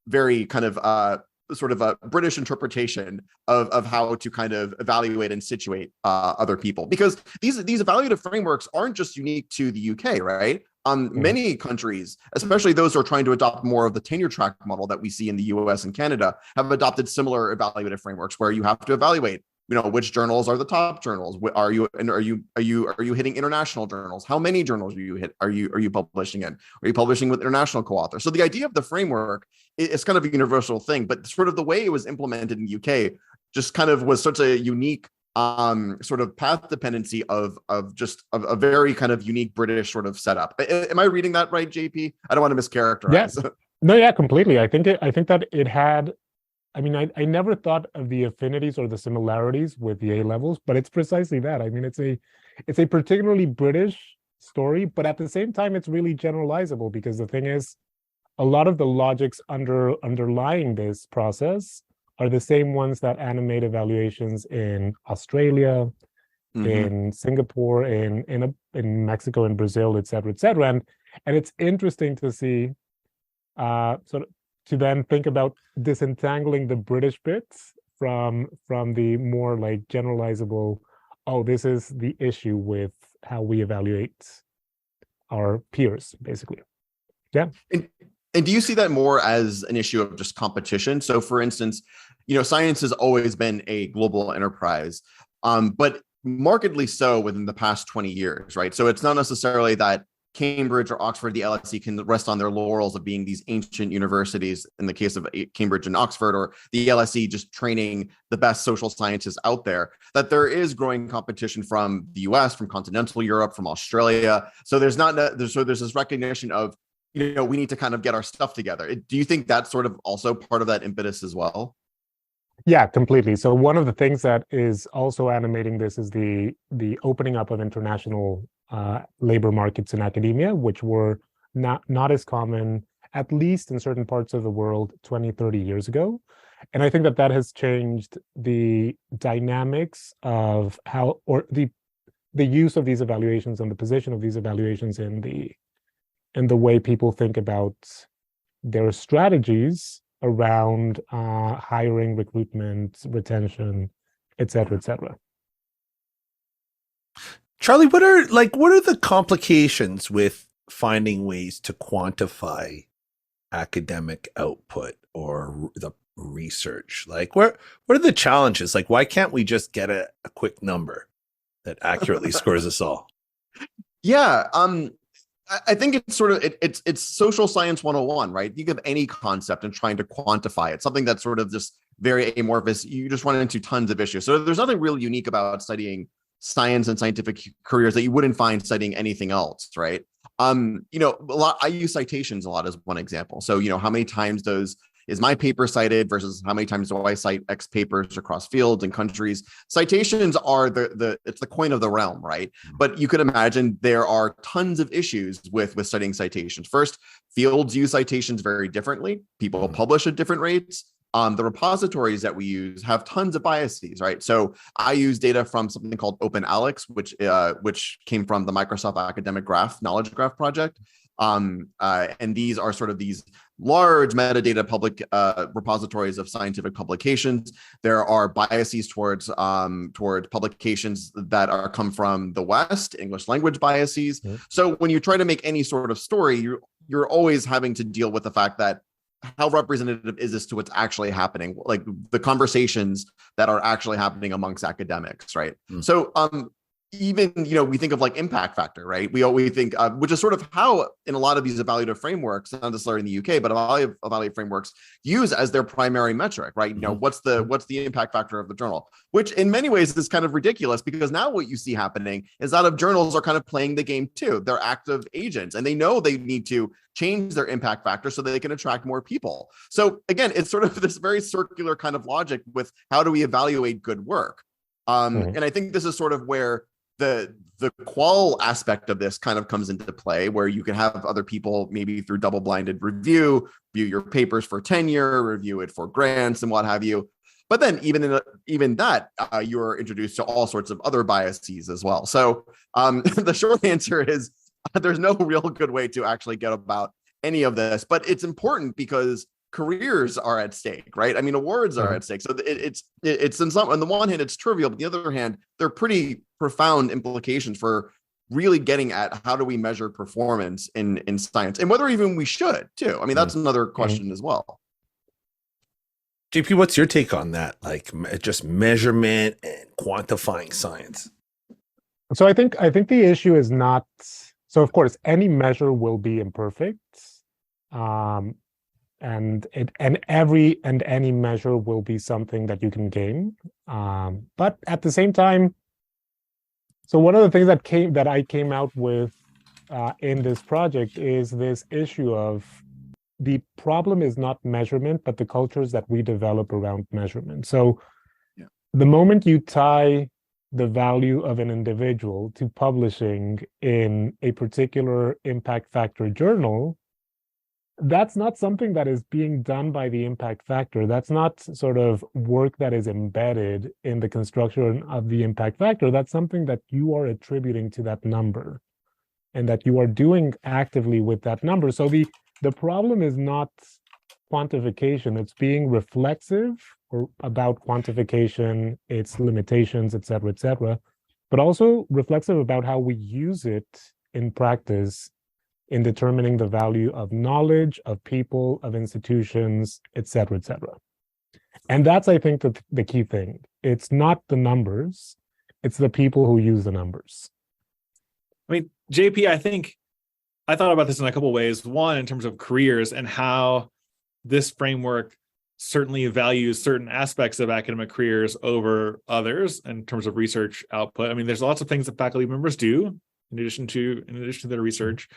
very kind of sort of a British interpretation of how to kind of evaluate and situate other people, because these evaluative frameworks aren't just unique to the UK, right? Many countries, especially those who are trying to adopt more of the tenure track model that we see in the US and Canada, have adopted similar evaluative frameworks where you have to evaluate, which journals are the top journals. Are you hitting international journals? How many journals are you publishing in? Are you publishing with international co-authors? So the idea of the framework is kind of a universal thing, but sort of the way it was implemented in UK just kind of was such a unique sort of path dependency of just a very kind of unique British sort of setup. Am I reading that right, JP? I don't want to mischaracterize. Yes. No, yeah, completely. I think that it had. I mean, I never thought of the affinities or the similarities with the A levels, but it's precisely that. I mean, it's a particularly British story, but at the same time, it's really generalizable, because the thing is, a lot of the logics underlying this process are the same ones that animate evaluations in Australia, in Singapore, in Mexico and Brazil, et cetera, et cetera. And it's interesting to see sort of to then think about disentangling the British bits from the more like generalizable, this is the issue with how we evaluate our peers, basically. Yeah. And do you see that more as an issue of just competition? So for instance, science has always been a global enterprise, but markedly so within the past 20 years, right? So it's not necessarily that Cambridge or Oxford, the LSE, can rest on their laurels of being these ancient universities in the case of Cambridge and Oxford, or the LSE just training the best social scientists out there, that there is growing competition from the US, from continental Europe, from Australia. So there's this recognition of, we need to kind of get our stuff together. Do you think that's sort of also part of that impetus as well? Yeah, completely. So one of the things that is also animating this is the opening up of international labor markets in academia, which were not as common, at least in certain parts of the world, 20, 30 years ago. And I think that has changed the dynamics of how, or the use of these evaluations and the position of these evaluations in the way people think about their strategies around hiring, recruitment, retention, et cetera, et cetera. Charlie, what are the complications with finding ways to quantify academic output or the research? Like, what are the challenges? Like, why can't we just get a quick number that accurately scores us all? Yeah, I think it's sort of it's social science 101, right? You give any concept and trying to quantify it, something that's sort of just very amorphous, you just run into tons of issues. So there's nothing really unique about studying science and scientific careers that you wouldn't find studying anything else, right? I use citations a lot as one example. So, how many times is my paper cited versus how many times do I cite X papers across fields and countries? Citations are it's the coin of the realm, right? But you could imagine there are tons of issues with studying citations. First, fields use citations very differently. People publish at different rates. The repositories that we use have tons of biases, right? So I use data from something called OpenAlex, which came from the Microsoft Academic Knowledge Graph project. And these are sort of these large metadata public repositories of scientific publications. There are biases towards publications that come from the West, English language biases. Mm-hmm. So when you try to make any sort of story, you're always having to deal with the fact that how representative is this to what's actually happening, like the conversations that are actually happening amongst academics, right? So even, we think of like impact factor, right? We think, which is sort of how in a lot of these evaluative frameworks, not necessarily in the UK, but evaluative frameworks use as their primary metric, right? What's the impact factor of the journal, which in many ways is kind of ridiculous, because now what you see happening is that of journals are kind of playing the game too. They're active agents and they know they need to change their impact factor so that they can attract more people. So again, it's sort of this very circular kind of logic with how do we evaluate good work? And I think this is sort of where the qual aspect of this kind of comes into play, where you can have other people maybe through double-blinded review your papers for tenure, review it for grants and what have you. But then even that, you're introduced to all sorts of other biases as well. So the short answer is there's no real good way to actually get about any of this, but it's important because careers are at stake, right? I mean, awards are at stake. So it's on the one hand, it's trivial, but the other hand, they're pretty profound implications for really getting at how do we measure performance in science, and whether even we should too. I mean, that's another question as well. JP, what's your take on that? Like just measurement and quantifying science. So I think the issue is not, so of course, any measure will be imperfect. And any measure will be something that you can gain. But at the same time, so one of the things that I came out with in this project is this issue of the problem is not measurement, but the cultures that we develop around measurement. So the moment you tie the value of an individual to publishing in a particular impact factor journal, that's not something that is being done by the impact factor. That's not sort of work that is embedded in the construction of the impact factor. That's something that you are attributing to that number and that you are doing actively with that number. So the problem is not quantification. It's being reflexive or about quantification, its limitations, et cetera, but also reflexive about how we use it in practice in determining the value of knowledge, of people, of institutions, et cetera, et cetera. And that's, I think, the key thing. It's not the numbers, it's the people who use the numbers. I mean, JP, I thought about this in a couple of ways. One, in terms of careers and how this framework certainly values certain aspects of academic careers over others in terms of research output. I mean, there's lots of things that faculty members do in addition to their research.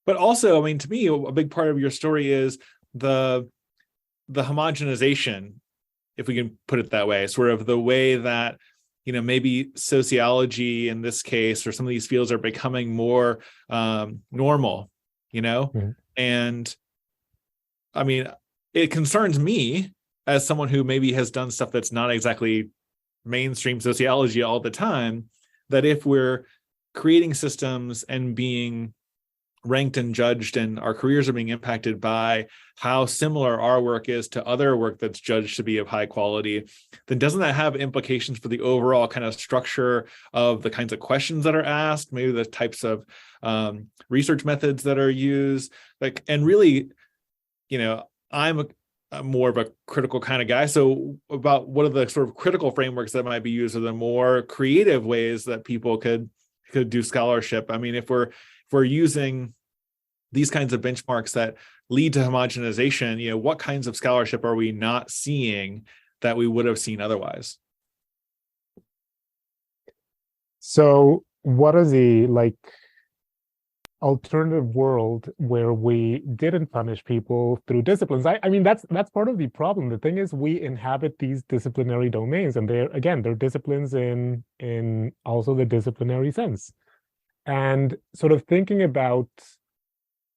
But also, I mean, to me, a big part of your story is the homogenization, if we can put it that way, sort of the way that, maybe sociology in this case, or some of these fields are becoming more normal, And I mean, it concerns me as someone who maybe has done stuff that's not exactly mainstream sociology all the time, that if we're creating systems and being ranked and judged, and our careers are being impacted by how similar our work is to other work that's judged to be of high quality, then doesn't that have implications for the overall kind of structure of the kinds of questions that are asked, maybe the types of research methods that are used? Like, and really, I'm more of a critical kind of guy. So about what are the sort of critical frameworks that might be used, or the more creative ways that people could do scholarship? I mean, if we're using these kinds of benchmarks that lead to homogenization, what kinds of scholarship are we not seeing that we would have seen otherwise? So what is the alternative world where we didn't punish people through disciplines? I mean, that's part of the problem. The thing is, we inhabit these disciplinary domains, and they're disciplines in also the disciplinary sense. And sort of thinking about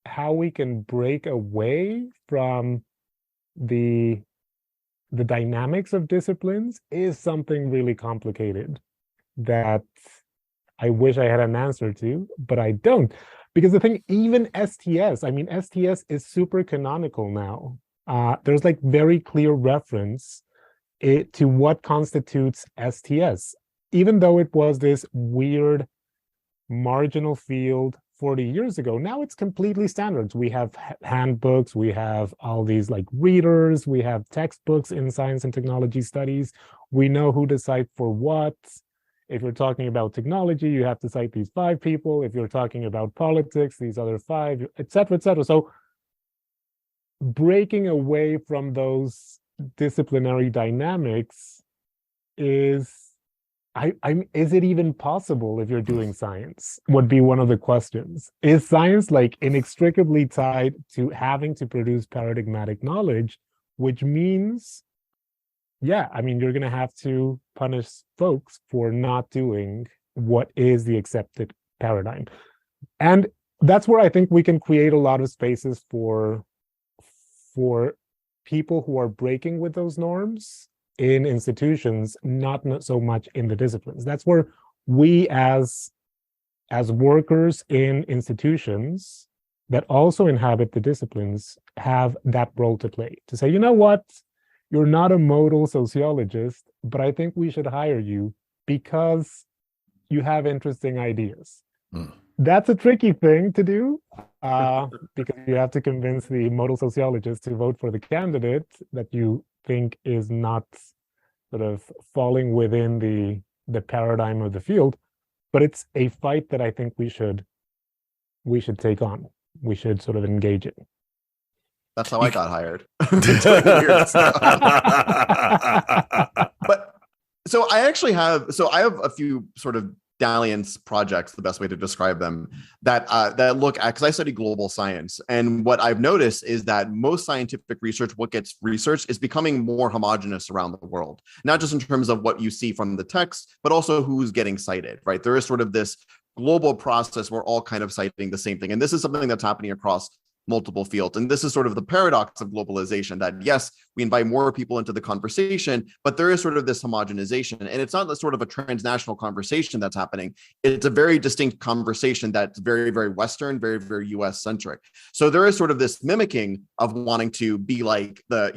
how we can break away from the dynamics of disciplines is something really complicated that I wish I had an answer to, but I don't. Because the thing, even STS, I mean, STS is super canonical now. There's very clear reference to what constitutes STS, even though it was this weird marginal field 40 years ago. Now it's completely standards. We have handbooks, we have all these readers, we have textbooks in science and technology studies. We know who to cite for what. If you're talking about technology, you have to cite these 5 people. If you're talking about politics, these other 5, et cetera, et cetera. So breaking away from those disciplinary dynamics is it even possible if you're doing science, would be one of the questions. Is science inextricably tied to having to produce paradigmatic knowledge, which means, yeah, I mean, you're going to have to punish folks for not doing what is the accepted paradigm. And that's where I think we can create a lot of spaces for people who are breaking with those norms in institutions, not so much in the disciplines. That's where we as workers in institutions that also inhabit the disciplines have that role to play, to say, you know what, you're not a modal sociologist, but I think we should hire you because you have interesting ideas. That's a tricky thing to do, because you have to convince the modal sociologist to vote for the candidate that you think is not sort of falling within the paradigm of the field. But it's a fight that I think we should take on. We should sort of engage in. That's how I got hired. But so I have a few sort of dalliance projects, the best way to describe them, that look at, because I study global science, and what I've noticed is that most scientific research, what gets researched, is becoming more homogenous around the world, not just in terms of what you see from the text, but also who's getting cited, right? There is sort of this global process, we're all kind of citing the same thing, and this is something that's happening across multiple fields. And this is sort of the paradox of globalization, that yes, we invite more people into the conversation, but there is sort of this homogenization. And it's not the sort of a transnational conversation that's happening. It's a very distinct conversation that's very, very Western, very, very US centric. So there is sort of this mimicking of wanting to be like the,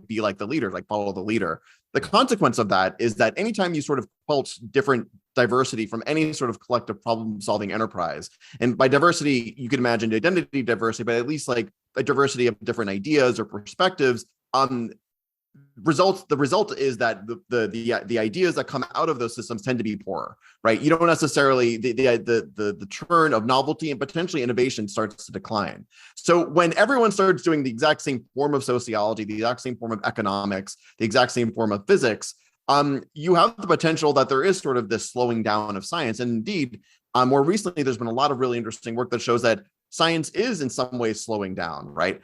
be like the leader, follow the leader. The consequence of that is that anytime you sort of quench different diversity from any sort of collective problem-solving enterprise, and by diversity, you can imagine identity diversity, but at least a diversity of different ideas or perspectives, the result is that the ideas that come out of those systems tend to be poorer, right? You don't necessarily, the churn of novelty and potentially innovation starts to decline. So when everyone starts doing the exact same form of sociology, the exact same form of economics, the exact same form of physics, you have the potential that there is sort of this slowing down of science. And indeed, more recently, there's been a lot of really interesting work that shows that science is in some ways slowing down, right?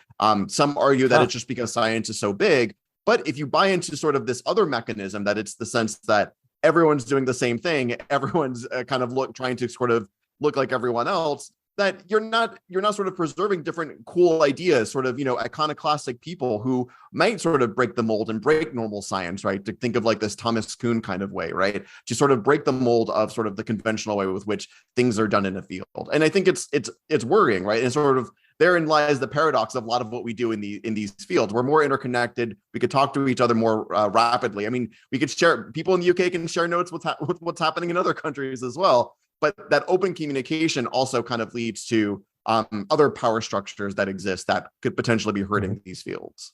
Some argue that it's just because science is so big. But if you buy into sort of this other mechanism, that it's the sense that everyone's doing the same thing, everyone's kind of trying to sort of look like everyone else, that you're not sort of preserving different cool ideas, sort of, iconoclastic people who might sort of break the mold and break normal science, right? To think of like this Thomas Kuhn kind of way, right? To sort of break the mold of sort of the conventional way with which things are done in a field. And I think it's worrying, right? And sort of therein lies the paradox of a lot of what we do in these fields. We're more interconnected. We could talk to each other more rapidly. I mean, we could share, people in the UK can share notes with what's happening in other countries as well. But that open communication also kind of leads to other power structures that exist that could potentially be hurting these fields.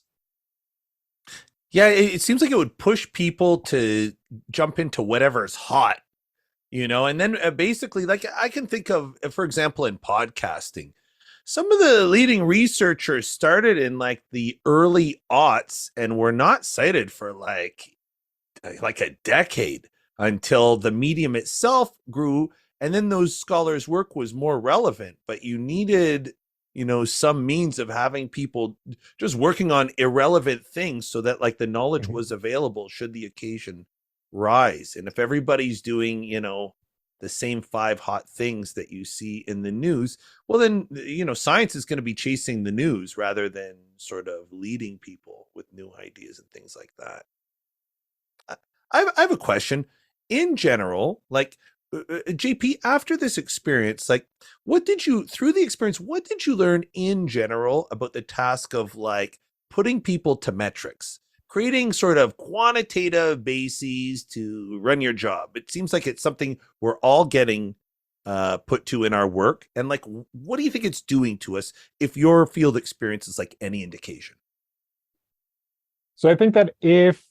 Yeah, it seems like it would push people to jump into whatever's hot, and then basically, like, I can think of, for example, in podcasting, some of the leading researchers started in like the early aughts and were not cited for like a decade until the medium itself grew. And then those scholars' work was more relevant, but you needed, some means of having people just working on irrelevant things so that like the knowledge was available should the occasion rise. And if everybody's doing, the same 5 hot things that you see in the news, well, then, science is going to be chasing the news rather than sort of leading people with new ideas and things like that. I have a question. In general, like, JP, after this experience, like, through the experience, what did you learn in general about the task of like putting people to metrics, creating sort of quantitative bases to run your job? It seems like it's something we're all getting put to in our work. And like, what do you think it's doing to us if your field experience is like any indication? So I think that if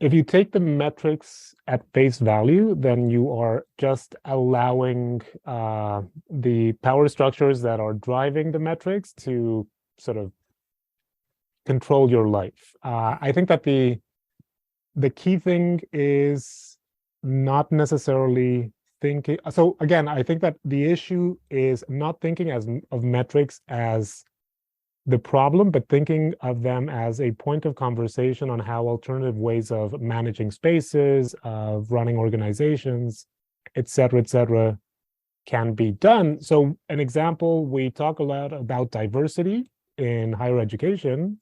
you take the metrics at face value, then you are just allowing the power structures that are driving the metrics to sort of control your life. I think that the key thing is not necessarily thinking. So again, I think that the issue is not thinking of metrics as the problem, but thinking of them as a point of conversation on how alternative ways of managing spaces, of running organizations, et cetera, can be done. So an example, we talk a lot about diversity in higher education,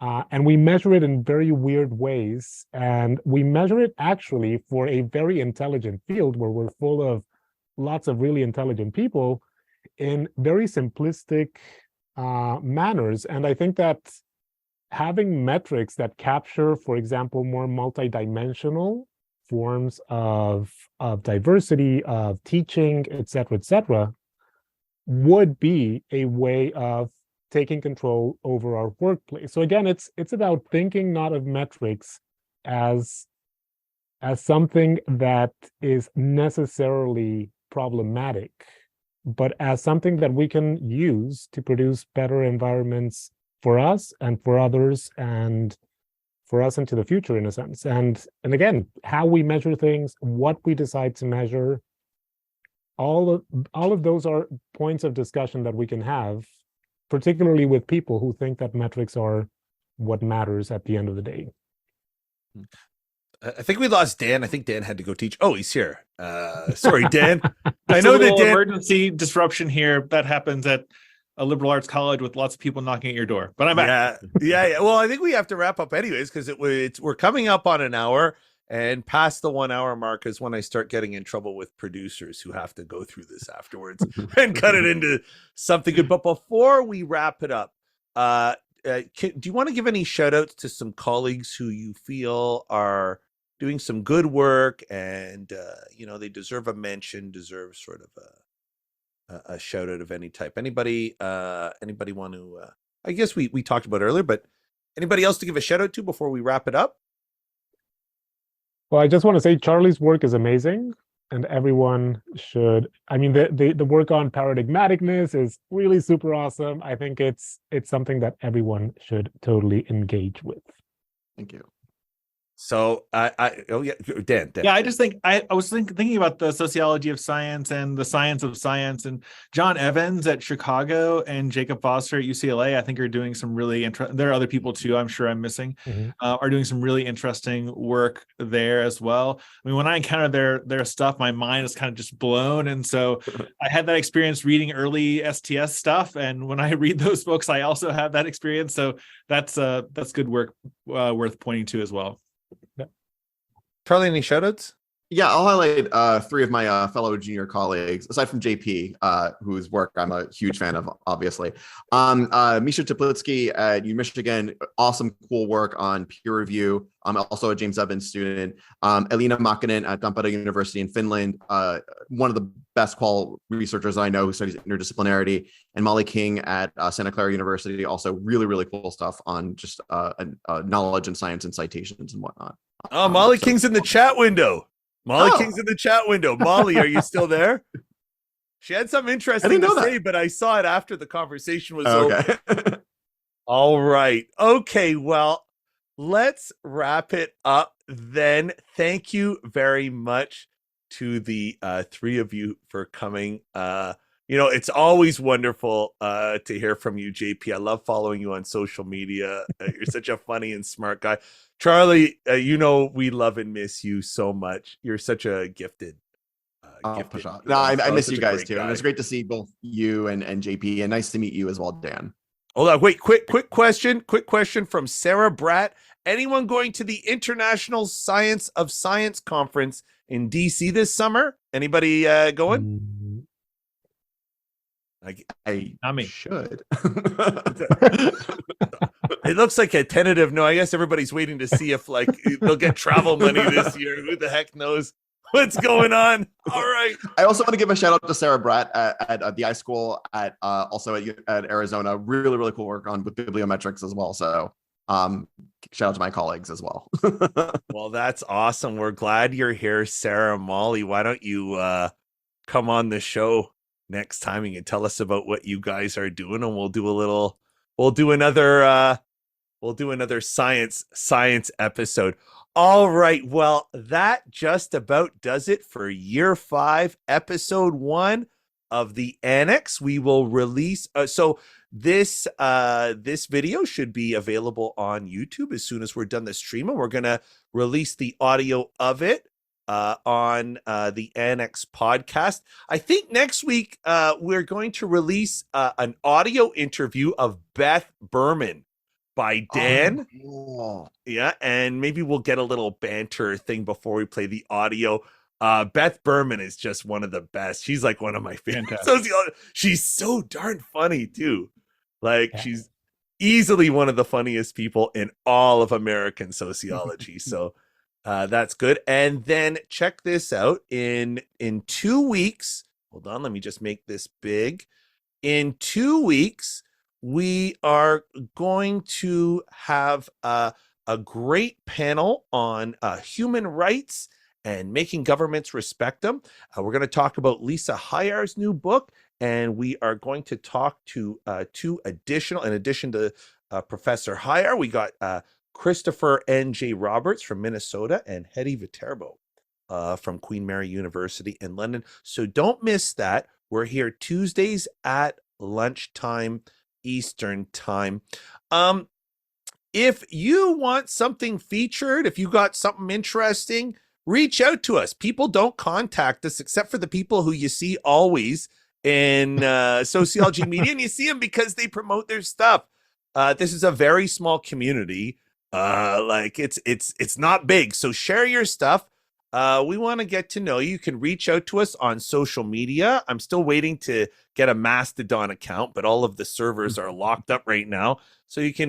and we measure it in very weird ways. And we measure it actually for a very intelligent field where we're full of lots of really intelligent people in very simplistic manners. And I think that having metrics that capture, for example, more multidimensional forms of diversity, of teaching, et cetera, would be a way of taking control over our workplace. So again, it's about thinking not of metrics as something that is necessarily problematic, but as something that we can use to produce better environments for us and for others and for us into the future, in a sense. And again, how we measure things, what we decide to measure, all of those are points of discussion that we can have, particularly with people who think that metrics are what matters at the end of the day. I think we lost Dan. I think Dan had to go teach. Oh, he's here. Sorry, Dan. I know that Dan... emergency disruption here that happens at a liberal arts college with lots of people knocking at your door. But I'm back. Yeah. Well, I think we have to wrap up anyways because we're coming up on an hour, and past the 1 hour mark is when I start getting in trouble with producers who have to go through this afterwards and cut it into something good. But before we wrap it up, do you want to give any shout outs to some colleagues who you feel are doing some good work and they deserve a mention, deserve sort of a shout out of any type? Anybody want to I guess we talked about earlier, but anybody else to give a shout out to before we wrap it up? Well, I just want to say Charlie's work is amazing, and everyone should. I mean, the work on paradigmaticness is really super awesome. I think it's something that everyone should totally engage with. Thank you. So oh yeah, Dan. Yeah, I just think I was thinking about the sociology of science and the science of science, and John Evans at Chicago and Jacob Foster at UCLA, I think are doing some really interesting. There are other people too, I'm sure I'm missing, are doing some really interesting work there as well. I mean, when I encounter their stuff, my mind is kind of just blown. And so I had that experience reading early STS stuff, and when I read those books, I also have that experience. So that's good work worth pointing to as well. Charlie, any shoutouts? Yeah, I'll highlight three of my fellow junior colleagues, aside from JP, whose work I'm a huge fan of, obviously. Misha Teplitsky at Michigan, awesome, cool work on peer review. I'm also a James Evans student. Elina Makinen at Tampere University in Finland, one of the best qual researchers I know who studies interdisciplinarity. And Molly King at Santa Clara University, also really, really cool stuff on just knowledge and science and citations and whatnot. Oh, Molly King's in the chat window. Molly King's in the chat window. Molly, are you still there? She had something interesting to say, but I saw it after the conversation was over. All right. Okay, well, let's wrap it up then. Thank you very much to the three of you for coming. It's always wonderful to hear from you, JP. I love following you on social media. You're such a funny and smart guy. Charlie, we love and miss you so much. You're such a gifted. No, I miss you guys too. And it's great to see both you and JP, and nice to meet you as well, Dan. Hold on, wait, quick question from Sarah Bratt. Anyone going to the International Science of Science Conference in DC this summer? Anybody going? I Not me. should. It looks like a tentative no. I guess everybody's waiting to see if they'll get travel money this year. Who the heck knows what's going on? All right. I also want to give a shout out to Sarah Bratt at the iSchool also at Arizona. Really, really cool work with bibliometrics as well. So shout out to my colleagues as well. Well, that's awesome. We're glad you're here, Sarah. Molly, why don't you come on the show next time and tell us about what you guys are doing, and we'll do another science episode. All right, well, that just about does it for year 5, episode 1 of the Annex. We will release this video should be available on YouTube as soon as we're done the stream, and we're gonna release the audio of it on the Annex podcast. I think next week we're going to release an audio interview of Beth Berman by Dan. Yeah, and maybe we'll get a little banter thing before we play the audio. Beth Berman is just one of the best. She's like one of my favorite. She's so darn funny too. She's easily one of the funniest people in all of American sociology. So that's good. And then check this out. In 2 weeks, hold on, let me just make this big. In 2 weeks, we are going to have a great panel on human rights and making governments respect them. We're going to talk about Lisa Hayar's new book, and we are going to talk to in addition to Professor Hayar, we got Christopher N.J. Roberts from Minnesota and Hedy Viterbo from Queen Mary University in London. So don't miss that. We're here Tuesdays at lunchtime Eastern time. If you want something featured, if you got something interesting, reach out to us. People don't contact us except for the people who you see always in sociology media, and you see them because they promote their stuff. This is a very small community. It's not big, so share your stuff. We want to get to know you. You can reach out to us on social media. I'm still waiting to get a Mastodon account, but all of the servers are locked up right now, so you can